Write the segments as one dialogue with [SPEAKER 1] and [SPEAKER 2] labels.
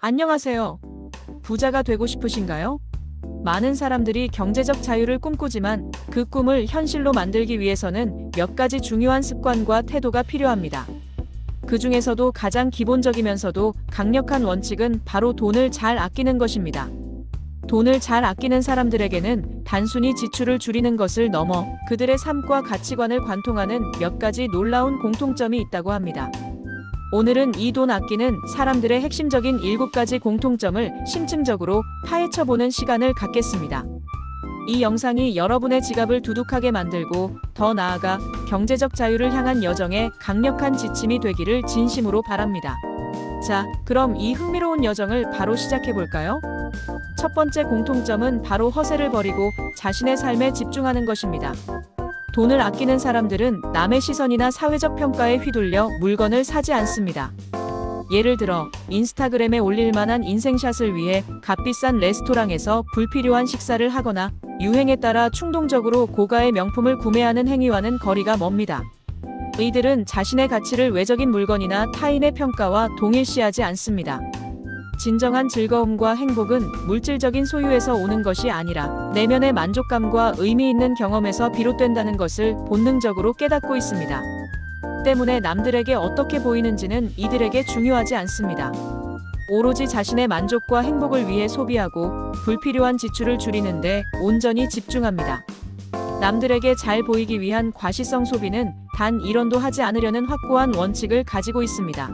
[SPEAKER 1] 안녕하세요. 부자가 되고 싶으신가요? 많은 사람들이 경제적 자유를 꿈꾸지만 그 꿈을 현실로 만들기 위해서는 몇 가지 중요한 습관과 태도가 필요합니다. 그 중에서도 가장 기본적이면서도 강력한 원칙은 바로 돈을 잘 아끼는 것입니다. 돈을 잘 아끼는 사람들에게는 단순히 지출을 줄이는 것을 넘어 그들의 삶과 가치관을 관통하는 몇 가지 놀라운 공통점이 있다고 합니다. 오늘은 이 돈 아끼는 사람들의 핵심적인 7가지 공통점을 심층적으로 파헤쳐보는 시간을 갖겠습니다. 이 영상이 여러분의 지갑을 두둑하게 만들고 더 나아가 경제적 자유를 향한 여정에 강력한 지침이 되기를 진심으로 바랍니다. 자, 그럼 이 흥미로운 여정을 바로 시작해볼까요? 첫 번째 공통점은 바로 허세를 버리고 자신의 삶에 집중하는 것입니다. 돈을 아끼는 사람들은 남의 시선이나 사회적 평가에 휘둘려 물건을 사지 않습니다. 예를 들어 인스타그램에 올릴 만한 인생샷을 위해 값비싼 레스토랑에서 불필요한 식사를 하거나 유행에 따라 충동적으로 고가의 명품을 구매하는 행위와는 거리가 멉니다. 이들은 자신의 가치를 외적인 물건이나 타인의 평가와 동일시하지 않습니다. 진정한 즐거움과 행복은 물질적인 소유에서 오는 것이 아니라 내면의 만족감과 의미 있는 경험에서 비롯된다는 것을 본능적으로 깨닫고 있습니다. 때문에 남들에게 어떻게 보이는지는 이들에게 중요하지 않습니다. 오로지 자신의 만족과 행복을 위해 소비하고 불필요한 지출을 줄이는데 온전히 집중합니다. 남들에게 잘 보이기 위한 과시성 소비는 단 1원도 하지 않으려는 확고한 원칙을 가지고 있습니다.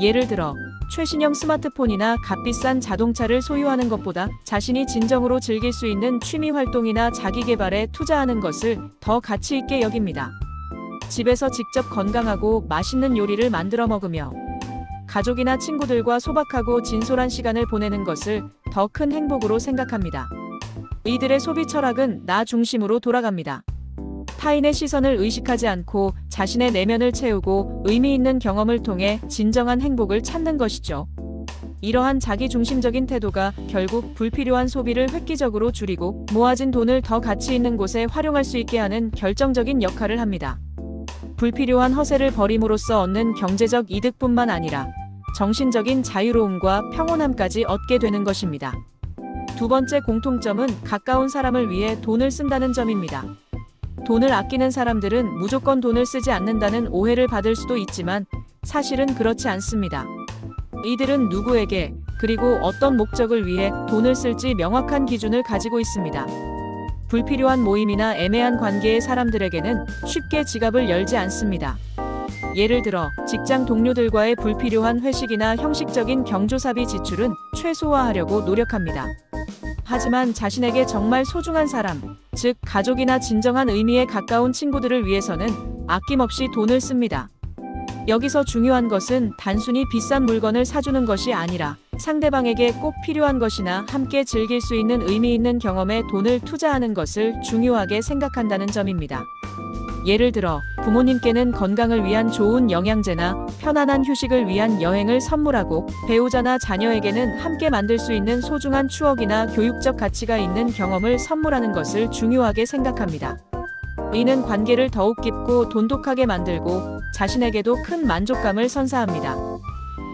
[SPEAKER 1] 예를 들어 최신형 스마트폰이나 값비싼 자동차를 소유하는 것보다 자신이 진정으로 즐길 수 있는 취미 활동이나 자기 개발에 투자하는 것을 더 가치 있게 여깁니다. 집에서 직접 건강하고 맛있는 요리를 만들어 먹으며 가족이나 친구들과 소박하고 진솔한 시간을 보내는 것을 더 큰 행복으로 생각합니다. 이들의 소비 철학은 나 중심으로 돌아갑니다. 타인의 시선을 의식하지 않고 자신의 내면을 채우고 의미 있는 경험을 통해 진정한 행복을 찾는 것이죠. 이러한 자기중심적인 태도가 결국 불필요한 소비를 획기적으로 줄이고 모아진 돈을 더 가치 있는 곳에 활용할 수 있게 하는 결정적인 역할을 합니다. 불필요한 허세를 버림으로써 얻는 경제적 이득뿐만 아니라 정신적인 자유로움과 평온함까지 얻게 되는 것입니다. 두 번째 공통점은 가까운 사람을 위해 돈을 쓴다는 점입니다. 돈을 아끼는 사람들은 무조건 돈을 쓰지 않는다는 오해를 받을 수도 있지만 사실은 그렇지 않습니다. 이들은 누구에게 그리고 어떤 목적을 위해 돈을 쓸지 명확한 기준을 가지고 있습니다. 불필요한 모임이나 애매한 관계의 사람들에게는 쉽게 지갑을 열지 않습니다. 예를 들어 직장 동료들과의 불필요한 회식이나 형식적인 경조사비 지출은 최소화하려고 노력합니다. 하지만 자신에게 정말 소중한 사람, 즉 가족이나 진정한 의미에 가까운 친구들을 위해서는 아낌없이 돈을 씁니다. 여기서 중요한 것은 단순히 비싼 물건을 사주는 것이 아니라 상대방에게 꼭 필요한 것이나 함께 즐길 수 있는 의미 있는 경험에 돈을 투자하는 것을 중요하게 생각한다는 점입니다. 예를 들어 부모님께는 건강을 위한 좋은 영양제나 편안한 휴식을 위한 여행을 선물하고 배우자나 자녀에게는 함께 만들 수 있는 소중한 추억이나 교육적 가치가 있는 경험을 선물하는 것을 중요하게 생각합니다. 이는 관계를 더욱 깊고 돈독하게 만들고 자신에게도 큰 만족감을 선사합니다.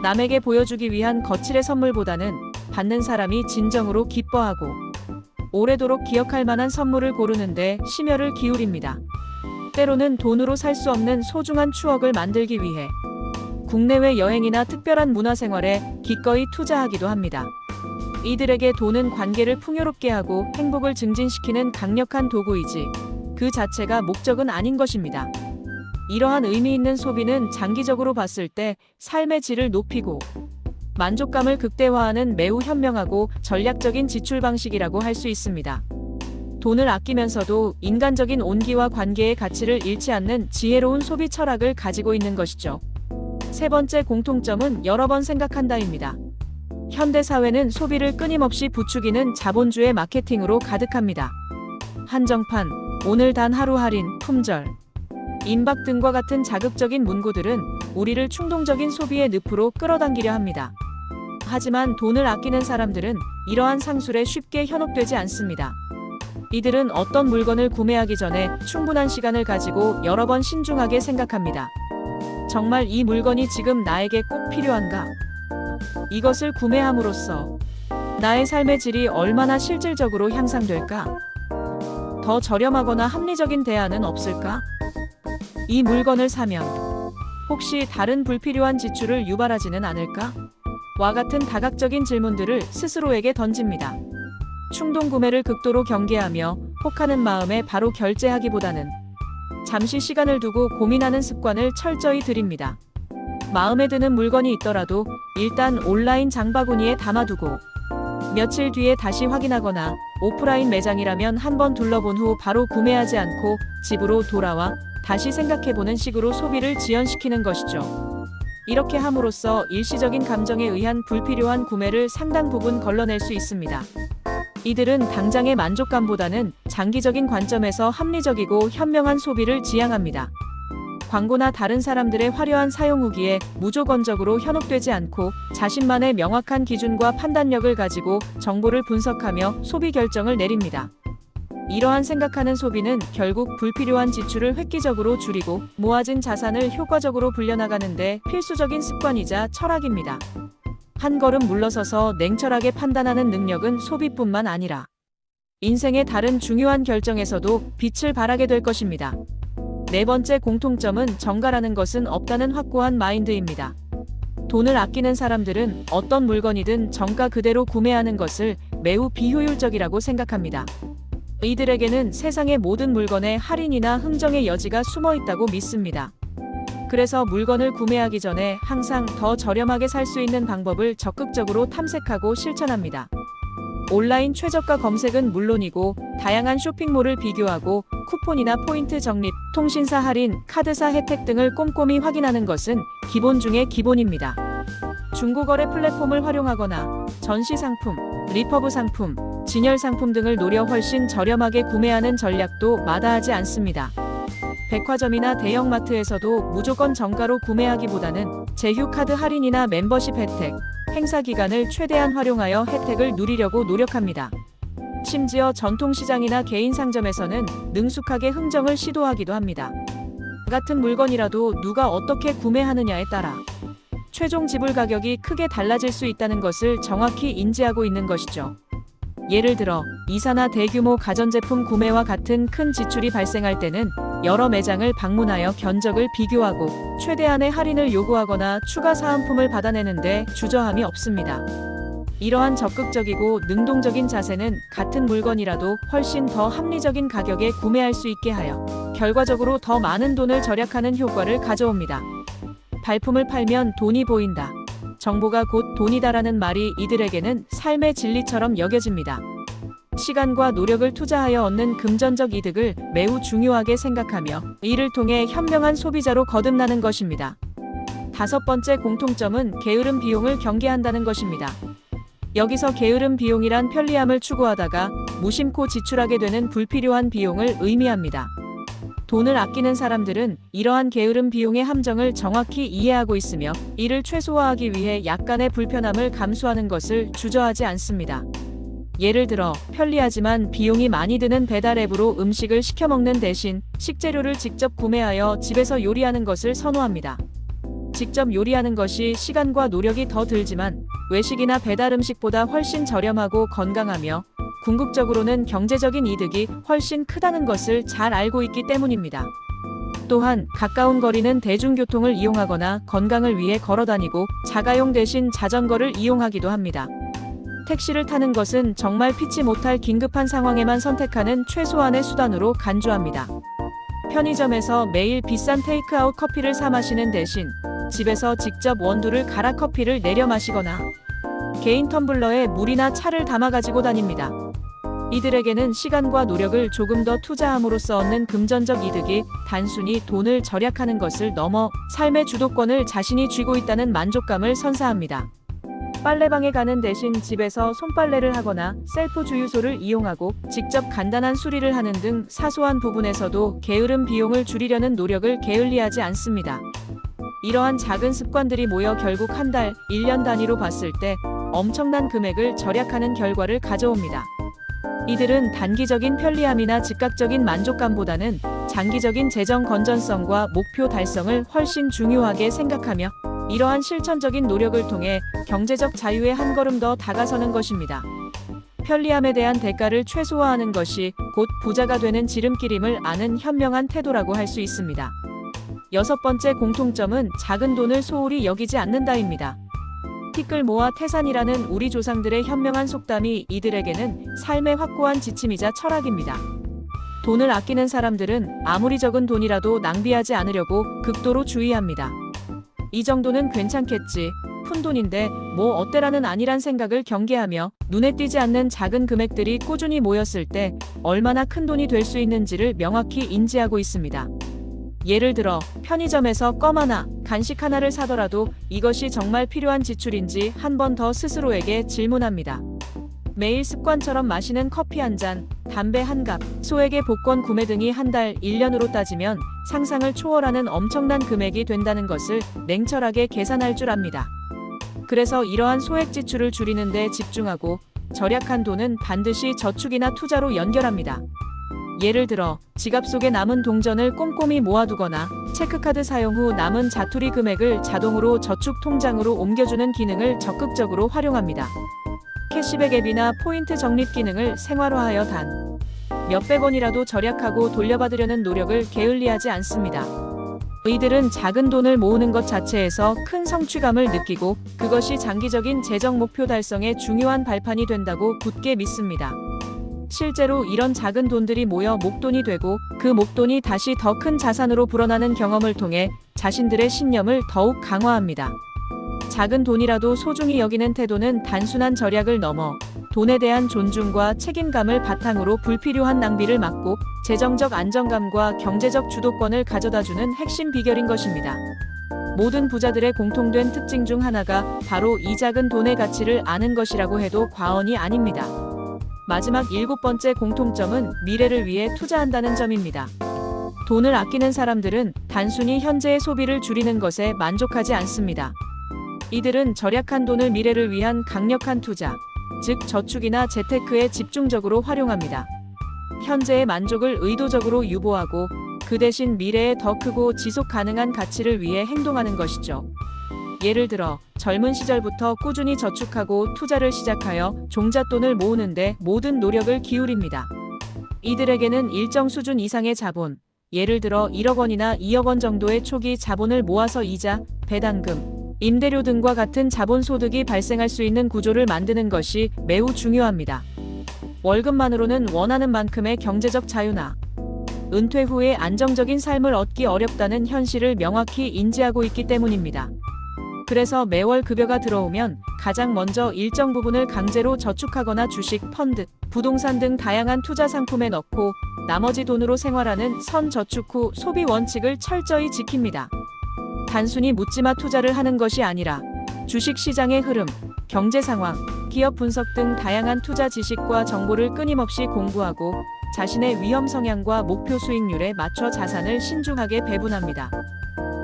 [SPEAKER 1] 남에게 보여주기 위한 거칠의 선물보다는 받는 사람이 진정으로 기뻐하고 오래도록 기억할 만한 선물을 고르는데 심혈을 기울입니다. 때로는 돈으로 살 수 없는 소중한 추억을 만들기 위해 국내외 여행이나 특별한 문화생활에 기꺼이 투자하기도 합니다. 이들에게 돈은 관계를 풍요롭게 하고 행복을 증진시키는 강력한 도구이지 그 자체가 목적은 아닌 것입니다. 이러한 의미 있는 소비는 장기적으로 봤을 때 삶의 질을 높이고 만족감을 극대화하는 매우 현명하고 전략적인 지출 방식이라고 할 수 있습니다. 돈을 아끼면서도 인간적인 온기와 관계의 가치를 잃지 않는 지혜로운 소비 철학을 가지고 있는 것이죠. 세 번째 공통점은 여러 번 생각한다입니다. 현대 사회는 소비를 끊임없이 부추기는 자본주의 마케팅으로 가득합니다. 한정판, 오늘 단 하루 할인, 품절, 임박 등과 같은 자극적인 문구들은 우리를 충동적인 소비의 늪으로 끌어당기려 합니다. 하지만 돈을 아끼는 사람들은 이러한 상술에 쉽게 현혹되지 않습니다. 이들은 어떤 물건을 구매하기 전에 충분한 시간을 가지고 여러 번 신중하게 생각합니다. 정말 이 물건이 지금 나에게 꼭 필요한가? 이것을 구매함으로써 나의 삶의 질이 얼마나 실질적으로 향상될까? 더 저렴하거나 합리적인 대안은 없을까? 이 물건을 사면 혹시 다른 불필요한 지출을 유발하지는 않을까? 와 같은 다각적인 질문들을 스스로에게 던집니다. 충동 구매를 극도로 경계하며 혹하는 마음에 바로 결제하기보다는 잠시 시간을 두고 고민하는 습관을 철저히 들입니다. 마음에 드는 물건이 있더라도 일단 온라인 장바구니에 담아두고 며칠 뒤에 다시 확인하거나 오프라인 매장이라면 한번 둘러본 후 바로 구매하지 않고 집으로 돌아와 다시 생각해보는 식으로 소비를 지연시키는 것이죠. 이렇게 함으로써 일시적인 감정에 의한 불필요한 구매를 상당 부분 걸러낼 수 있습니다. 이들은 당장의 만족감보다는 장기적인 관점에서 합리적이고 현명한 소비를 지향합니다. 광고나 다른 사람들의 화려한 사용 후기에 무조건적으로 현혹되지 않고 자신만의 명확한 기준과 판단력을 가지고 정보를 분석하며 소비 결정을 내립니다. 이러한 생각하는 소비는 결국 불필요한 지출을 획기적으로 줄이고 모아진 자산을 효과적으로 불려나가는 데 필수적인 습관이자 철학입니다. 한 걸음 물러서서 냉철하게 판단하는 능력은 소비뿐만 아니라 인생의 다른 중요한 결정에서도 빛을 발하게 될 것입니다. 네 번째 공통점은 정가라는 것은 없다는 확고한 마인드입니다. 돈을 아끼는 사람들은 어떤 물건이든 정가 그대로 구매하는 것을 매우 비효율적이라고 생각합니다. 이들에게는 세상의 모든 물건에 할인이나 흥정의 여지가 숨어 있다고 믿습니다. 그래서 물건을 구매하기 전에 항상 더 저렴하게 살 수 있는 방법을 적극적으로 탐색하고 실천합니다. 온라인 최저가 검색은 물론이고 다양한 쇼핑몰을 비교하고 쿠폰이나 포인트 적립, 통신사 할인, 카드사 혜택 등을 꼼꼼히 확인하는 것은 기본 중의 기본입니다. 중고거래 플랫폼을 활용하거나 전시 상품, 리퍼브 상품, 진열 상품 등을 노려 훨씬 저렴하게 구매하는 전략도 마다하지 않습니다. 백화점이나 대형마트에서도 무조건 정가로 구매하기보다는 제휴카드 할인이나 멤버십 혜택, 행사 기간을 최대한 활용하여 혜택을 누리려고 노력합니다. 심지어 전통시장이나 개인 상점에서는 능숙하게 흥정을 시도하기도 합니다. 같은 물건이라도 누가 어떻게 구매하느냐에 따라 최종 지불 가격이 크게 달라질 수 있다는 것을 정확히 인지하고 있는 것이죠. 예를 들어 이사나 대규모 가전제품 구매와 같은 큰 지출이 발생할 때는 여러 매장을 방문하여 견적을 비교하고 최대한의 할인을 요구하거나 추가 사은품을 받아내는데 주저함이 없습니다. 이러한 적극적이고 능동적인 자세는 같은 물건이라도 훨씬 더 합리적인 가격에 구매할 수 있게 하여 결과적으로 더 많은 돈을 절약하는 효과를 가져옵니다. 발품을 팔면 돈이 보인다. 정보가 곧 돈이다라는 말이 이들에게는 삶의 진리처럼 여겨집니다. 시간과 노력을 투자하여 얻는 금전적 이득을 매우 중요하게 생각하며 이를 통해 현명한 소비자로 거듭나는 것입니다. 다섯 번째 공통점은 게으름 비용을 경계한다는 것입니다. 여기서 게으름 비용이란 편리함을 추구하다가 무심코 지출하게 되는 불필요한 비용을 의미합니다. 돈을 아끼는 사람들은 이러한 게으름 비용의 함정을 정확히 이해하고 있으며 이를 최소화하기 위해 약간의 불편함을 감수하는 것을 주저하지 않습니다. 예를 들어 편리하지만 비용이 많이 드는 배달 앱으로 음식을 시켜 먹는 대신 식재료를 직접 구매하여 집에서 요리하는 것을 선호합니다. 직접 요리하는 것이 시간과 노력이 더 들지만 외식이나 배달 음식보다 훨씬 저렴하고 건강하며 궁극적으로는 경제적인 이득이 훨씬 크다는 것을 잘 알고 있기 때문입니다. 또한 가까운 거리는 대중교통을 이용하거나 건강을 위해 걸어다니고 자가용 대신 자전거를 이용하기도 합니다. 택시를 타는 것은 정말 피치 못할 긴급한 상황에만 선택하는 최소한의 수단으로 간주합니다. 편의점에서 매일 비싼 테이크아웃 커피를 사 마시는 대신 집에서 직접 원두를 갈아 커피를 내려 마시거나 개인 텀블러에 물이나 차를 담아 가지고 다닙니다. 이들에게는 시간과 노력을 조금 더 투자함으로써 얻는 금전적 이득이 단순히 돈을 절약하는 것을 넘어 삶의 주도권을 자신이 쥐고 있다는 만족감을 선사합니다. 빨래방에 가는 대신 집에서 손빨래를 하거나 셀프 주유소를 이용하고 직접 간단한 수리를 하는 등 사소한 부분에서도 게으름 비용을 줄이려는 노력을 게을리하지 않습니다. 이러한 작은 습관들이 모여 결국 한 달, 1년 단위로 봤을 때 엄청난 금액을 절약하는 결과를 가져옵니다. 이들은 단기적인 편리함이나 즉각적인 만족감보다는 장기적인 재정 건전성과 목표 달성을 훨씬 중요하게 생각하며 이러한 실천적인 노력을 통해 경제적 자유에 한 걸음 더 다가서는 것입니다. 편리함에 대한 대가를 최소화하는 것이 곧 부자가 되는 지름길임을 아는 현명한 태도라고 할 수 있습니다. 여섯 번째 공통점은 작은 돈을 소홀히 여기지 않는다입니다. 티끌 모아 태산이라는 우리 조상들의 현명한 속담이 이들에게는 삶의 확고한 지침이자 철학입니다. 돈을 아끼는 사람들은 아무리 적은 돈이라도 낭비하지 않으려고 극도로 주의합니다. 이 정도는 괜찮겠지, 푼돈인데 뭐 어때라는 아니란 생각을 경계하며 눈에 띄지 않는 작은 금액들이 꾸준히 모였을 때 얼마나 큰 돈이 될 수 있는지를 명확히 인지하고 있습니다. 예를 들어 편의점에서 껌 하나, 간식 하나를 사더라도 이것이 정말 필요한 지출인지 한 번 더 스스로에게 질문합니다. 매일 습관처럼 마시는 커피 한 잔, 담배 한 갑, 소액의 복권 구매 등이 한 달, 1년으로 따지면 상상을 초월하는 엄청난 금액이 된다는 것을 냉철하게 계산할 줄 압니다. 그래서 이러한 소액 지출을 줄이는 데 집중하고 절약한 돈은 반드시 저축이나 투자로 연결합니다. 예를 들어 지갑 속에 남은 동전을 꼼꼼히 모아두거나 체크카드 사용 후 남은 자투리 금액을 자동으로 저축 통장으로 옮겨주는 기능을 적극적으로 활용합니다. 캐시백 앱이나 포인트 적립 기능을 생활화하여 단 몇백 원이라도 절약하고 돌려받으려는 노력을 게을리하지 않습니다. 이들은 작은 돈을 모으는 것 자체에서 큰 성취감을 느끼고 그것이 장기적인 재정 목표 달성에 중요한 발판이 된다고 굳게 믿습니다. 실제로 이런 작은 돈들이 모여 목돈이 되고 그 목돈이 다시 더 큰 자산으로 불어나는 경험을 통해 자신들의 신념을 더욱 강화합니다. 작은 돈이라도 소중히 여기는 태도는 단순한 절약을 넘어 돈에 대한 존중과 책임감을 바탕으로 불필요한 낭비를 막고 재정적 안정감과 경제적 주도권을 가져다주는 핵심 비결인 것입니다. 모든 부자들의 공통된 특징 중 하나가 바로 이 작은 돈의 가치를 아는 것이라고 해도 과언이 아닙니다. 마지막 일곱 번째 공통점은 미래를 위해 투자한다는 점입니다. 돈을 아끼는 사람들은 단순히 현재의 소비를 줄이는 것에 만족하지 않습니다. 이들은 절약한 돈을 미래를 위한 강력한 투자, 즉 저축이나 재테크에 집중적으로 활용합니다. 현재의 만족을 의도적으로 유보하고 그 대신 미래에 더 크고 지속 가능한 가치를 위해 행동하는 것이죠. 예를 들어 젊은 시절부터 꾸준히 저축하고 투자를 시작하여 종잣돈을 모으는데 모든 노력을 기울입니다. 이들에게는 일정 수준 이상의 자본, 예를 들어 1억 원이나 2억 원 정도의 초기 자본을 모아서 이자, 배당금, 임대료 등과 같은 자본 소득이 발생할 수 있는 구조를 만드는 것이 매우 중요합니다. 월급만으로는 원하는 만큼의 경제적 자유나 은퇴 후에 안정적인 삶을 얻기 어렵다는 현실을 명확히 인지하고 있기 때문입니다. 그래서 매월 급여가 들어오면 가장 먼저 일정 부분을 강제로 저축하거나 주식, 펀드, 부동산 등 다양한 투자 상품에 넣고 나머지 돈으로 생활하는 선저축 후 소비 원칙을 철저히 지킵니다. 단순히 묻지마 투자를 하는 것이 아니라 주식 시장의 흐름, 경제 상황, 기업 분석 등 다양한 투자 지식과 정보를 끊임없이 공부하고 자신의 위험 성향과 목표 수익률에 맞춰 자산을 신중하게 배분합니다.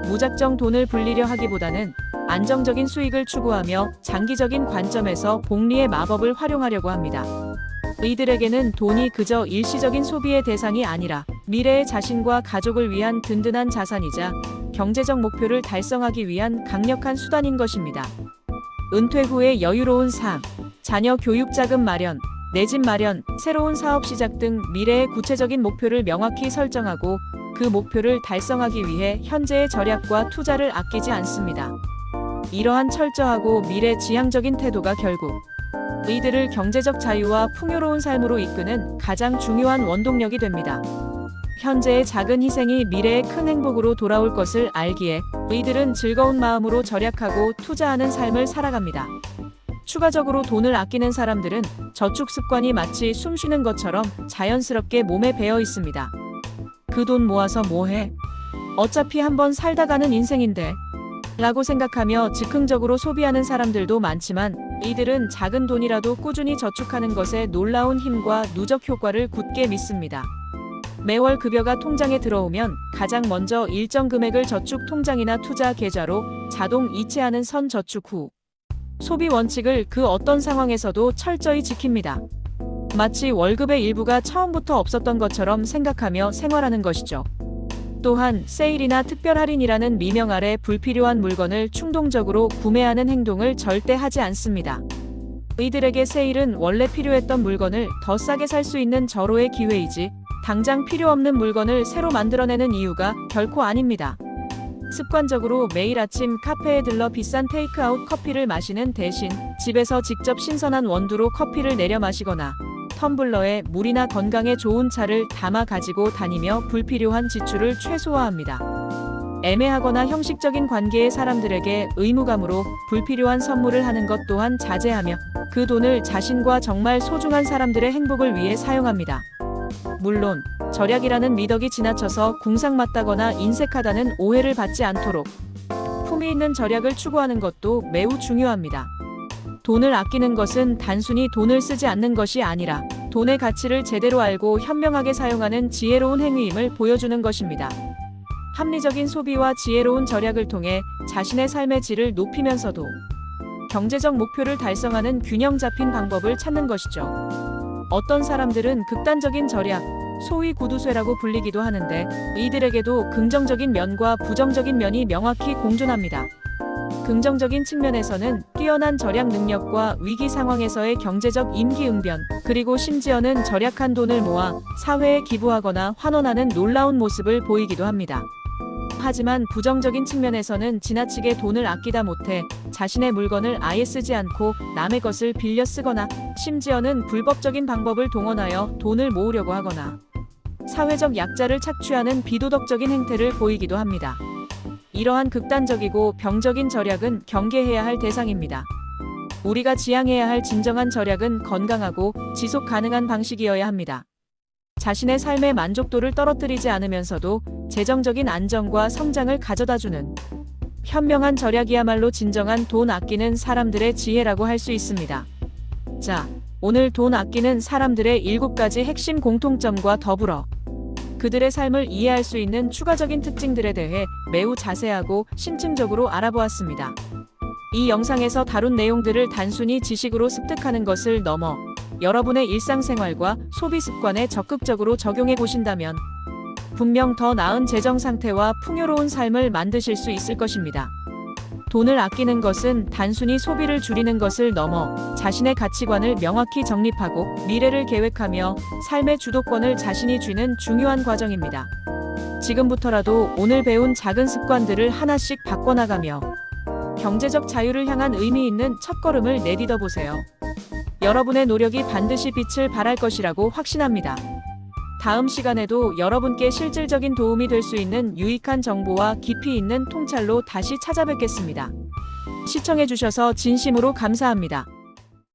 [SPEAKER 1] 무작정 돈을 불리려 하기보다는 안정적인 수익을 추구하며 장기적인 관점에서 복리의 마법을 활용하려고 합니다. 이들에게는 돈이 그저 일시적인 소비의 대상이 아니라 미래의 자신과 가족을 위한 든든한 자산이자 경제적 목표를 달성하기 위한 강력한 수단인 것입니다. 은퇴 후의 여유로운 삶, 자녀 교육 자금 마련, 내 집 마련, 새로운 사업 시작 등 미래의 구체적인 목표를 명확히 설정하고 그 목표를 달성하기 위해 현재의 절약과 투자를 아끼지 않습니다. 이러한 철저하고 미래지향적인 태도가 결국 이들을 경제적 자유와 풍요로운 삶으로 이끄는 가장 중요한 원동력이 됩니다. 현재의 작은 희생이 미래의 큰 행복으로 돌아올 것을 알기에 이들은 즐거운 마음으로 절약하고 투자하는 삶을 살아갑니다. 추가적으로 돈을 아끼는 사람들은 저축 습관이 마치 숨 쉬는 것처럼 자연스럽게 몸에 배어 있습니다. 그 돈 모아서 뭐해? 어차피 한번 살다 가는 인생인데 라고 생각하며 즉흥적으로 소비하는 사람들도 많지만 이들은 작은 돈이라도 꾸준히 저축하는 것에 놀라운 힘과 누적 효과를 굳게 믿습니다. 매월 급여가 통장에 들어오면 가장 먼저 일정 금액을 저축 통장이나 투자 계좌로 자동 이체하는 선저축 후 소비 원칙을 그 어떤 상황에서도 철저히 지킵니다. 마치 월급의 일부가 처음부터 없었던 것처럼 생각하며 생활하는 것이죠. 또한 세일이나 특별 할인이라는 미명 아래 불필요한 물건을 충동적으로 구매하는 행동을 절대 하지 않습니다. 이들에게 세일은 원래 필요했던 물건을 더 싸게 살 수 있는 절호의 기회이지 당장 필요 없는 물건을 새로 만들어내는 이유가 결코 아닙니다. 습관적으로 매일 아침 카페에 들러 비싼 테이크아웃 커피를 마시는 대신 집에서 직접 신선한 원두로 커피를 내려 마시거나 텀블러에 물이나 건강에 좋은 차를 담아 가지고 다니며 불필요한 지출을 최소화합니다. 애매하거나 형식적인 관계의 사람들에게 의무감으로 불필요한 선물을 하는 것 또한 자제하며 그 돈을 자신과 정말 소중한 사람들의 행복을 위해 사용합니다. 물론 절약이라는 미덕이 지나쳐서 궁상맞다거나 인색하다는 오해를 받지 않도록 품위 있는 절약을 추구하는 것도 매우 중요합니다. 돈을 아끼는 것은 단순히 돈을 쓰지 않는 것이 아니라 돈의 가치를 제대로 알고 현명하게 사용하는 지혜로운 행위임을 보여주는 것입니다. 합리적인 소비와 지혜로운 절약을 통해 자신의 삶의 질을 높이면서도 경제적 목표를 달성하는 균형 잡힌 방법을 찾는 것이죠. 어떤 사람들은 극단적인 절약, 소위 구두쇠라고 불리기도 하는데 이들에게도 긍정적인 면과 부정적인 면이 명확히 공존합니다. 긍정적인 측면에서는 뛰어난 절약 능력과 위기 상황에서의 경제적 임기응변, 그리고 심지어는 절약한 돈을 모아 사회에 기부하거나 환원하는 놀라운 모습을 보이기도 합니다. 하지만 부정적인 측면에서는 지나치게 돈을 아끼다 못해 자신의 물건을 아예 쓰지 않고 남의 것을 빌려 쓰거나 심지어는 불법적인 방법을 동원하여 돈을 모으려고 하거나 사회적 약자를 착취하는 비도덕적인 행태를 보이기도 합니다. 이러한 극단적이고 병적인 절약은 경계해야 할 대상입니다. 우리가 지향해야 할 진정한 절약은 건강하고 지속 가능한 방식이어야 합니다. 자신의 삶의 만족도를 떨어뜨리지 않으면서도 재정적인 안정과 성장을 가져다주는 현명한 절약이야말로 진정한 돈 아끼는 사람들의 지혜라고 할 수 있습니다. 자, 오늘 돈 아끼는 사람들의 7가지 핵심 공통점과 더불어 그들의 삶을 이해할 수 있는 추가적인 특징들에 대해 매우 자세하고 심층적으로 알아보았습니다. 이 영상에서 다룬 내용들을 단순히 지식으로 습득하는 것을 넘어 여러분의 일상생활과 소비 습관에 적극적으로 적용해 보신다면 분명 더 나은 재정 상태와 풍요로운 삶을 만드실 수 있을 것입니다. 돈을 아끼는 것은 단순히 소비를 줄이는 것을 넘어 자신의 가치관을 명확히 정립하고 미래를 계획하며 삶의 주도권을 자신이 쥐는 중요한 과정입니다. 지금부터라도 오늘 배운 작은 습관들을 하나씩 바꿔나가며 경제적 자유를 향한 의미 있는 첫걸음을 내딛어 보세요. 여러분의 노력이 반드시 빛을 발할 것이라고 확신합니다. 다음 시간에도 여러분께 실질적인 도움이 될 수 있는 유익한 정보와 깊이 있는 통찰로 다시 찾아뵙겠습니다. 시청해주셔서 진심으로 감사합니다.